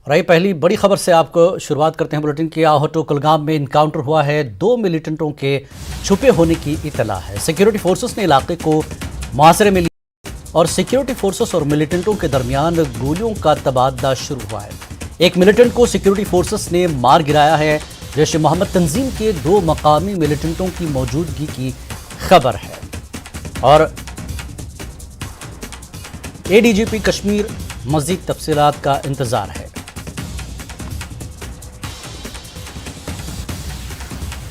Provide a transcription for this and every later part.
رہی پہلی بڑی خبر سے آپ کو شروعات کرتے ہیں بلیٹن کی۔ آہوٹو کلگام میں انکاؤنٹر ہوا ہے، 2 ملیٹنٹوں کے چھپے ہونے کی اطلاع ہے۔ سیکیورٹی فورسز نے علاقے کو محاصرے میں لیا اور سیکیورٹی فورسز اور ملیٹنٹوں کے درمیان گولیوں کا تبادلہ شروع ہوا ہے۔ ایک ملیٹنٹ کو سیکیورٹی فورسز نے مار گرایا ہے۔ جیش محمد تنظیم کے 2 مقامی ملیٹنٹوں کی موجودگی کی خبر ہے اور اے ڈی جی پی کشمیر مزید تفصیلات کا انتظار ہے۔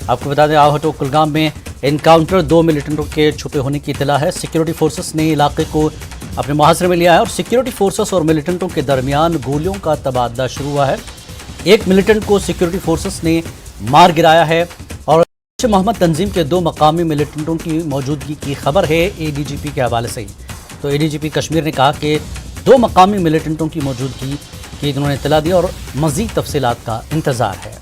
آپ کو بتا دیں آہوٹو کلگام میں انکاؤنٹر 2 ملیٹنٹوں کے چھپے ہونے کی اطلاع ہے۔ سیکیورٹی فورسز نے علاقے کو اپنے محاصرے میں لیا ہے اور سیکیورٹی فورسز اور ملیٹنٹوں کے درمیان گولیوں کا تبادلہ شروع ہوا ہے۔ ایک ملیٹنٹ کو سیکیورٹی فورسز نے مار گرایا ہے اور جیش محمد تنظیم کے 2 مقامی ملیٹنٹوں کی موجودگی کی خبر ہے اے ڈی جی پی کے حوالے سے ہی۔ تو اے ڈی جی پی کشمیر نے کہا کہ 2 مقامی ملیٹنٹوں کی موجودگی کی انہوں نے اطلاع دی اور مزید تفصیلات کا انتظار ہے۔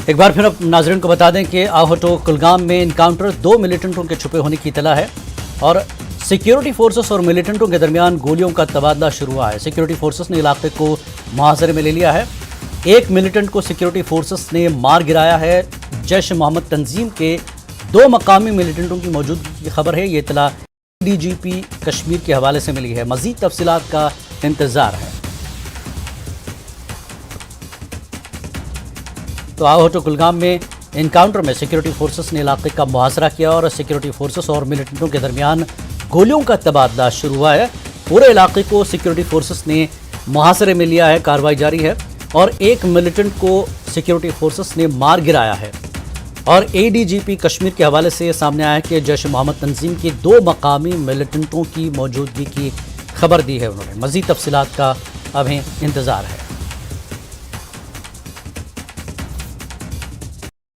ایک بار پھر اب ناظرین کو بتا دیں کہ آہوٹو کلگام میں انکاؤنٹر 2 ملیٹنٹوں کے چھپے ہونے کی اطلاع ہے اور سیکیورٹی فورسز اور ملیٹنٹوں کے درمیان گولیوں کا تبادلہ شروع ہوا ہے۔ سیکیورٹی فورسز نے علاقے کو محاصرے میں لے لیا ہے۔ ایک ملیٹنٹ کو سیکیورٹی فورسز نے مار گرایا ہے۔ جیش محمد تنظیم کے 2 مقامی ملیٹنٹوں کی موجودگی کی خبر ہے۔ یہ اطلاع ڈی جی پی کشمیر کے حوالے سے ملی ہے۔ مزید تفصیلات کا انتظار ہے۔ تو آہوٹو کلگام میں انکاؤنٹر میں سیکیورٹی فورسز نے علاقے کا محاصرہ کیا اور سیکیورٹی فورسز اور ملیٹنٹوں کے درمیان گولیوں کا تبادلہ شروع ہوا ہے۔ پورے علاقے کو سیکیورٹی فورسز نے محاصرے میں لیا ہے، کارروائی جاری ہے اور ایک ملیٹنٹ کو سیکیورٹی فورسز نے مار گرایا ہے اور اے ڈی جی پی کشمیر کے حوالے سے یہ سامنے آیا ہے کہ جیش محمد تنظیم کی 2 مقامی ملیٹنٹوں کی موجودگی کی خبر دی ہے انہوں نے۔ مزید تفصیلات کا ابھی انتظار ہے۔